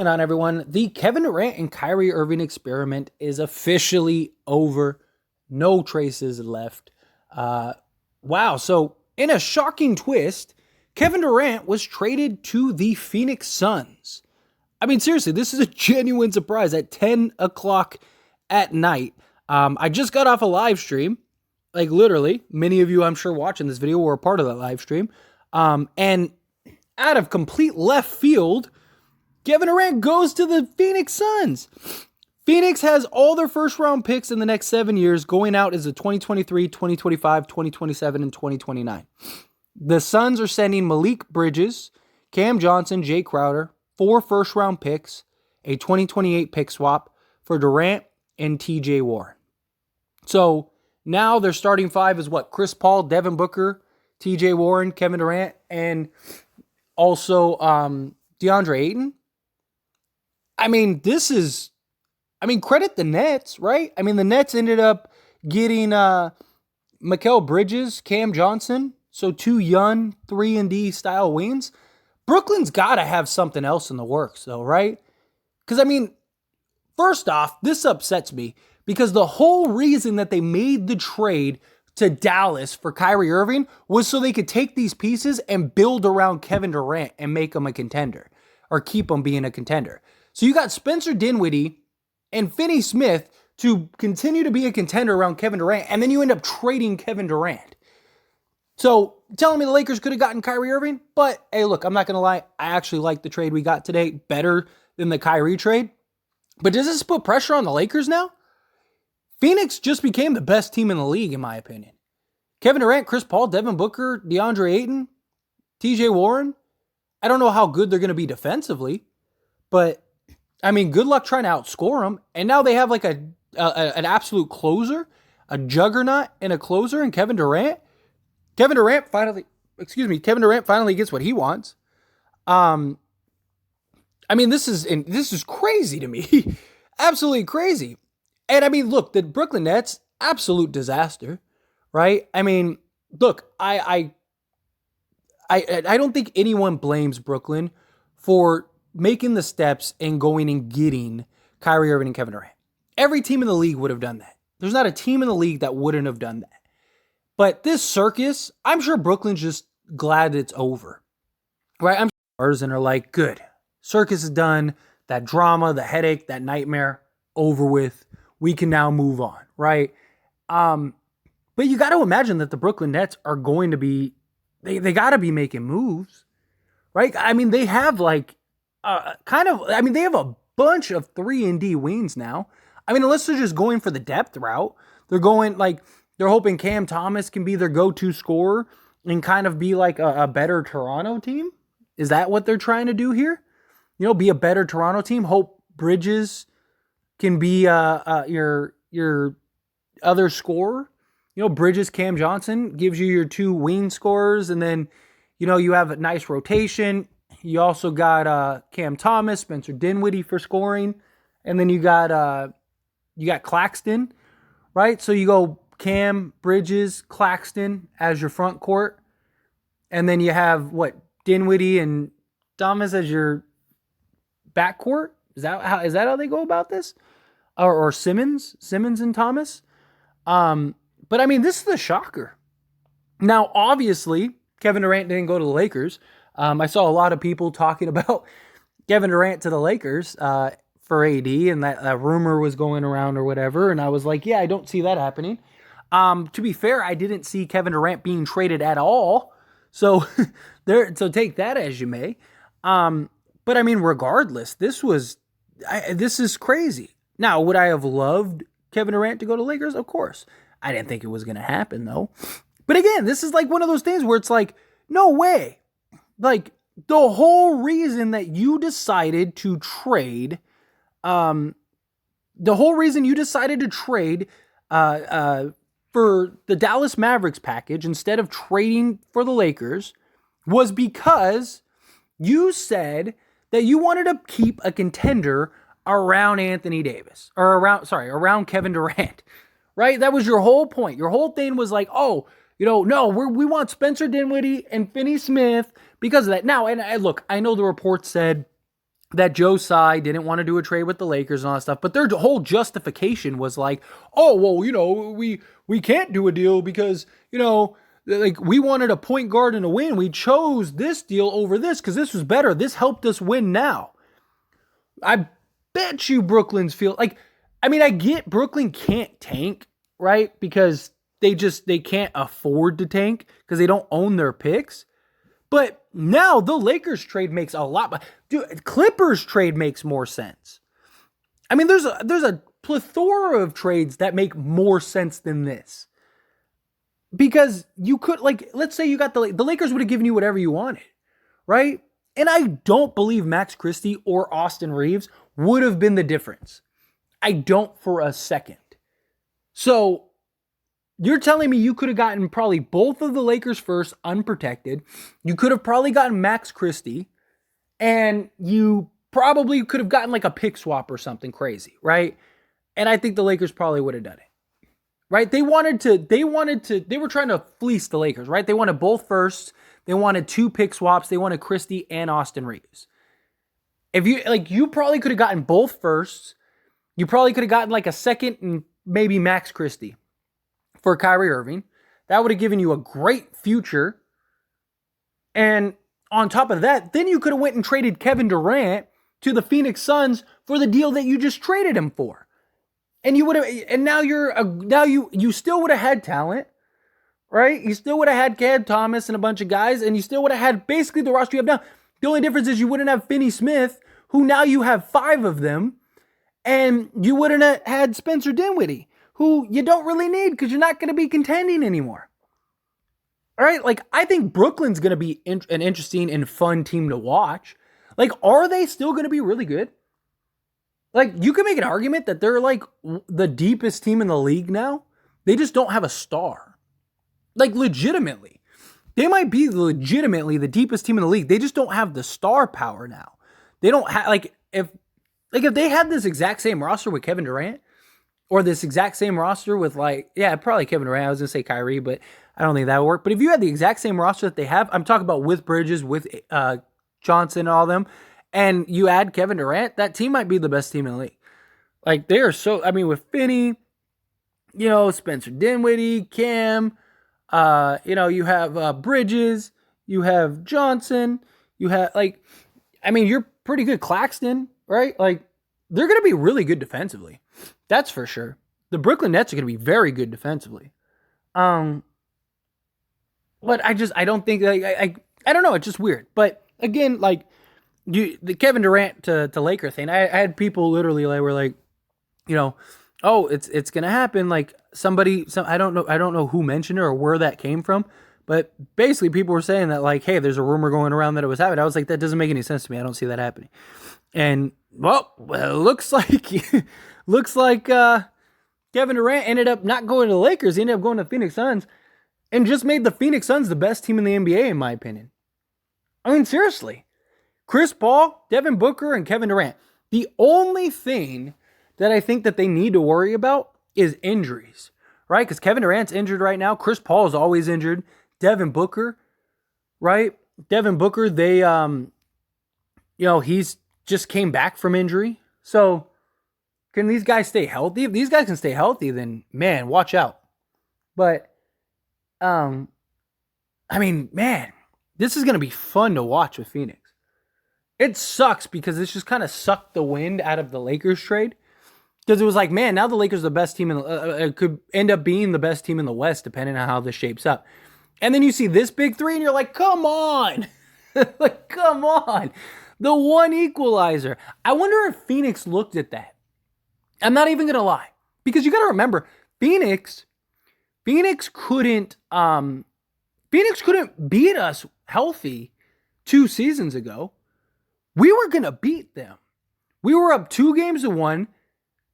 Going on, everyone? The Kevin Durant and Kyrie Irving experiment is officially over. No traces left. Wow. So, in a shocking twist, Kevin Durant was traded to the Phoenix Suns. I mean, seriously, this is a genuine surprise at 10 o'clock at night. I just got off a live stream. Like, literally, many of you, I'm sure, watching this video were a part of that live stream. And out of complete left field, Kevin Durant goes to the Phoenix Suns. Phoenix has all their first round picks in the next 7 years. Going out is the 2023, 2025, 2027, and 2029. The Suns are sending Malik Bridges, Cam Johnson, Jay Crowder, 4 first round picks, a 2028 pick swap for Durant and TJ Warren. So now their starting 5 is what? Chris Paul, Devin Booker, TJ Warren, Kevin Durant, and also DeAndre Ayton. I mean, credit the Nets, right? I mean, the Nets ended up getting Mikal Bridges, Cam Johnson, so 2 young 3-and-D style wings. Brooklyn's got to have something else in the works, though, right? Because, I mean, first off, this upsets me because the whole reason that they made the trade to Dallas for Kyrie Irving was so they could take these pieces and build around Kevin Durant and make him a contender or keep him being a contender. So you got Spencer Dinwiddie and Finney Smith to continue to be a contender around Kevin Durant, and then you end up trading Kevin Durant. So telling me the Lakers could have gotten Kyrie Irving, but hey, look, I'm not going to lie. I actually like the trade we got today better than the Kyrie trade. But does this put pressure on the Lakers now? Phoenix just became the best team in the league, in my opinion. Kevin Durant, Chris Paul, Devin Booker, DeAndre Ayton, TJ Warren. I don't know how good they're going to be defensively, but I mean, good luck trying to outscore them. And now they have like an absolute closer, a juggernaut and a closer in Kevin Durant. Kevin Durant finally gets what he wants. I mean, this is crazy to me. Absolutely crazy. And I mean, look, the Brooklyn Nets, absolute disaster, right? I mean, look, I don't think anyone blames Brooklyn for making the steps and going and getting Kyrie Irving and Kevin Durant. Every team in the league would have done that. There's not a team in the league that wouldn't have done that. But this circus, I'm sure Brooklyn's just glad it's over, right? I'm sure and are like, good. Circus is done. That drama, the headache, that nightmare, over with. We can now move on, right? But you got to imagine that the Brooklyn Nets are going to be, they got to be making moves, right? I mean, they have like, they have a bunch of 3-and-D wings now. I mean, unless they're just going for the depth route, they're hoping Cam Thomas can be their go-to scorer and kind of be like a better Toronto team. Is that what they're trying to do here? You know, be a better Toronto team. Hope Bridges can be your other scorer. You know, Bridges, Cam Johnson gives you your 2 wing scorers, and then, you know, you have a nice rotation. You also got Cam Thomas, Spencer Dinwiddie for scoring, and then you got Claxton, right? So you go Cam, Bridges, Claxton as your front court, and then you have Dinwiddie and Thomas as your back court. Is that how they go about this? Or Simmons and Thomas? But I mean, this is a shocker. Now, obviously, Kevin Durant didn't go to the Lakers. I saw a lot of people talking about Kevin Durant to the Lakers for AD, and that rumor was going around or whatever. And I was like, yeah, I don't see that happening. To be fair, I didn't see Kevin Durant being traded at all. So so take that as you may. But I mean, regardless, this is crazy. Now, would I have loved Kevin Durant to go to Lakers? Of course. I didn't think it was going to happen, though. But again, this is like one of those things where it's like, no way. Like, the whole reason that you decided to trade, for the Dallas Mavericks package instead of trading for the Lakers was because you said that you wanted to keep a contender around Anthony Davis, or around Kevin Durant, right? That was your whole point. Your whole thing was like, oh, no, we want Spencer Dinwiddie and Finney Smith because of that. Now, and look, I know the report said that Joe Tsai didn't want to do a trade with the Lakers and all that stuff, but their whole justification was like, oh, well, we can't do a deal because, like we wanted a point guard and a win. We chose this deal over this because this was better. This helped us win now. I bet you Brooklyn's feel like, I get Brooklyn can't tank, right? Because they can't afford to tank because they don't own their picks. But now the Lakers trade makes a lot. Dude, Clippers trade makes more sense. There's a plethora of trades that make more sense than this. Because you could, let's say you got the Lakers would have given you whatever you wanted, right? And I don't believe Max Christie or Austin Reeves would have been the difference. I don't for a second. So you're telling me you could have gotten probably both of the Lakers first unprotected. You could have probably gotten Max Christie, and you probably could have gotten like a pick swap or something crazy, right? And I think the Lakers probably would have done it, right? They were trying to fleece the Lakers, right? They wanted both firsts. They wanted 2 pick swaps. They wanted Christie and Austin Reeves. If you probably could have gotten both firsts. You probably could have gotten like a second and maybe Max Christie for Kyrie Irving. That would have given you a great future. And on top of that, then you could have went and traded Kevin Durant to the Phoenix Suns for the deal that you just traded him for. And you would have, and now you still would have had talent, right? You still would have had Cam Thomas and a bunch of guys, and you still would have had basically the roster you have now. The only difference is you wouldn't have Finney Smith, who now you have 5 of them, and you wouldn't have had Spencer Dinwiddie, who you don't really need because you're not going to be contending anymore. All right, I think Brooklyn's going to be an interesting and fun team to watch. Are they still going to be really good? You can make an argument that they're the deepest team in the league now. They just don't have a star. Legitimately. They might be legitimately the deepest team in the league. They just don't have the star power now. They don't have, if they had this exact same roster with Kevin Durant, or this exact same roster with probably Kevin Durant. I was going to say Kyrie, but I don't think that would work. But if you had the exact same roster that they have, I'm talking about with Bridges, with Johnson and all them, and you add Kevin Durant, that team might be the best team in the league. They are so, with Finney, Spencer Dinwiddie, Cam, you have Bridges, you have Johnson, you have, you're pretty good. Claxton, right? They're going to be really good defensively. That's for sure. The Brooklyn Nets are going to be very good defensively. But I don't think, I don't know. It's just weird. But again, the Kevin Durant to Laker thing, I had people literally were oh, it's going to happen. I don't know who mentioned it or where that came from. But basically people were saying that hey, there's a rumor going around that it was happening. I was like, that doesn't make any sense to me. I don't see that happening. And well, it looks like Kevin Durant ended up not going to the Lakers. He ended up going to the Phoenix Suns and just made the Phoenix Suns the best team in the NBA, in my opinion. Seriously. Chris Paul, Devin Booker, and Kevin Durant. The only thing that I think that they need to worry about is injuries, right? Because Kevin Durant's injured right now. Chris Paul is always injured. Devin Booker, right? Devin Booker, he's just came back from injury. So can these guys stay healthy? If these guys can stay healthy, then man, watch out. But, man, this is going to be fun to watch with Phoenix. It sucks because this just kind of sucked the wind out of the Lakers trade. Because it was man, now the Lakers are the best team could end up being the best team in the West, depending on how this shapes up. And then you see this big 3 and you're like, come on. Come on. The one equalizer. I wonder if Phoenix looked at that. I'm not even going to lie. Because you got to remember, Phoenix couldn't beat us healthy 2 seasons ago. We were going to beat them. We were up 2-1.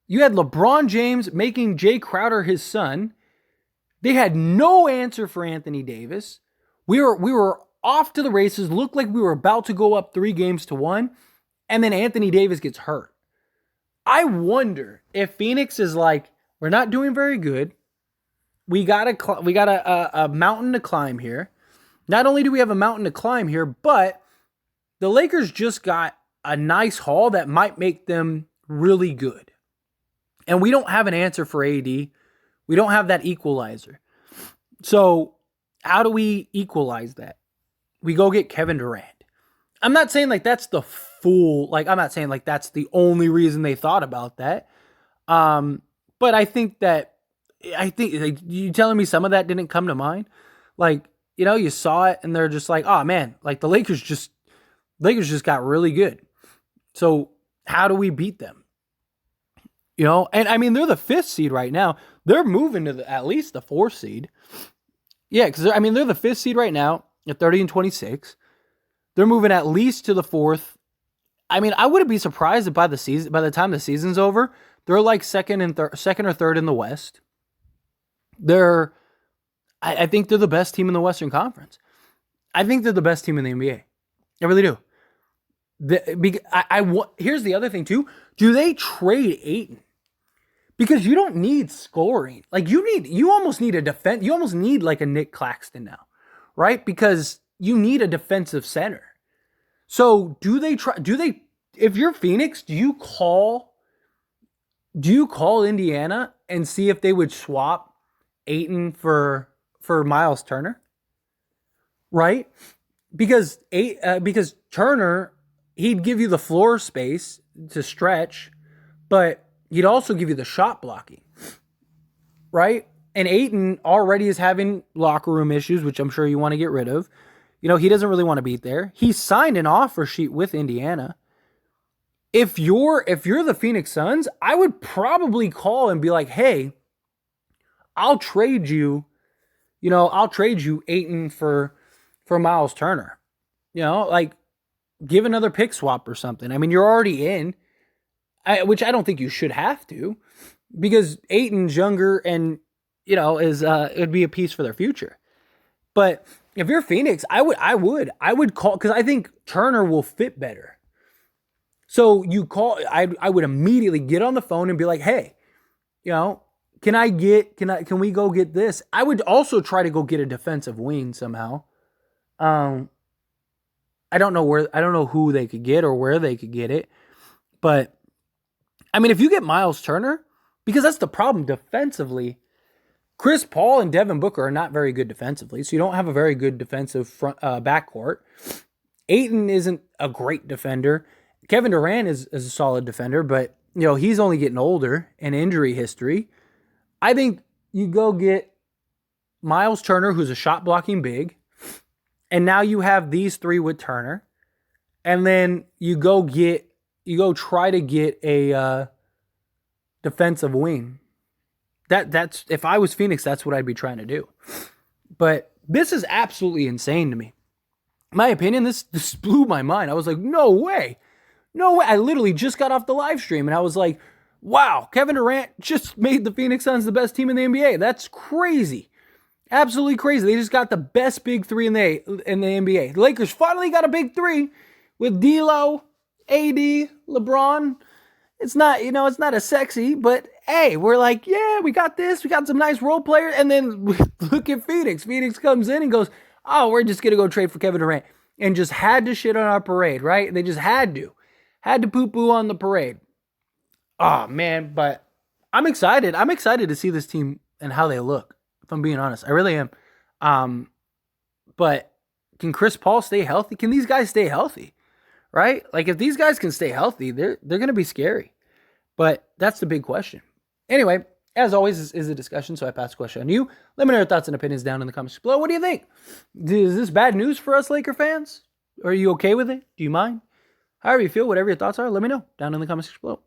You had LeBron James making Jay Crowder his son. They had no answer for Anthony Davis. We were off to the races, looked like we were about to go up 3-1, and then Anthony Davis gets hurt. I wonder if Phoenix is we're not doing very good. We got a mountain to climb here. Not only do we have a mountain to climb here, but the Lakers just got a nice haul that might make them really good. And we don't have an answer for AD. We don't have that equalizer. So how do we equalize that? We go get Kevin Durant. I'm not saying like that's the full, like I'm not saying like that's the only reason they thought about that. But I think like, you telling me some of that didn't come to mind? Like, you saw it and they're just like, oh man, like the Lakers just got really good. So how do we beat them? And I mean, they're the 5th seed right now. They're moving to at least the 4th seed. Yeah, because they're the 5th seed right now at 30-26. They're moving at least to the 4th. I mean, I wouldn't be surprised if by the time the season's over, they're like second or 3rd in the West. I think they're the best team in the Western Conference. I think they're the best team in the NBA. I really do. Here's the other thing too. Do they trade Ayton? Because you don't need scoring. Like you almost need a defense. You almost need like a Nick Claxton now, right? Because you need a defensive center. So if you're Phoenix, do you call Indiana and see if they would swap Ayton for Miles Turner? Right? Because Turner, he'd give you the floor space to stretch, but he'd also give you the shot blocking. Right? And Ayton already is having locker room issues, which I'm sure you want to get rid of. He doesn't really want to be there. He signed an offer sheet with Indiana. If you're the Phoenix Suns, I would probably call and be like, hey, I'll trade you Ayton for Miles Turner. Like give another pick swap or something. I mean, you're already in, which I don't think you should have to, because Ayton's younger and, it'd be a piece for their future. But if you're Phoenix, I would call, because I think Turner will fit better. So I would immediately get on the phone and be like, hey, can we go get this? I would also try to go get a defensive wing somehow. I don't know who they could get or where they could get it. But I mean, if you get Miles Turner, because that's the problem defensively, Chris Paul and Devin Booker are not very good defensively, so you don't have a very good defensive backcourt. Ayton isn't a great defender. Kevin Durant is a solid defender, but he's only getting older and injury history. I think you go get Miles Turner, who's a shot blocking big, and now you have these 3 with Turner, and then you go try to get a defensive wing. That's if I was Phoenix, that's what I'd be trying to do. But this is absolutely insane to me. My opinion, this blew my mind. I was like, no way. I literally just got off the live stream and I was like, wow, Kevin Durant just made the Phoenix Suns the best team in the NBA. That's crazy. Absolutely crazy. They just got the best big 3 in the NBA. The Lakers finally got a big 3 with D'Lo, AD, LeBron. It's not, it's not as sexy, but hey, we're like, yeah, we got this. We got some nice role players. And then look at Phoenix. Phoenix comes in and goes, oh, we're just going to go trade for Kevin Durant. And just had to shit on our parade, right? They just had to poo-poo on the parade. Oh, man, but I'm excited. I'm excited to see this team and how they look, if I'm being honest. I really am. But can Chris Paul stay healthy? Can these guys stay healthy? Right? Like, if these guys can stay healthy, they're going to be scary. But that's the big question. Anyway, as always, this is a discussion, so I pass the question on you. Let me know your thoughts and opinions down in the comments below. What do you think? Is this bad news for us Laker fans? Are you okay with it? Do you mind? However you feel, whatever your thoughts are, let me know down in the comments below.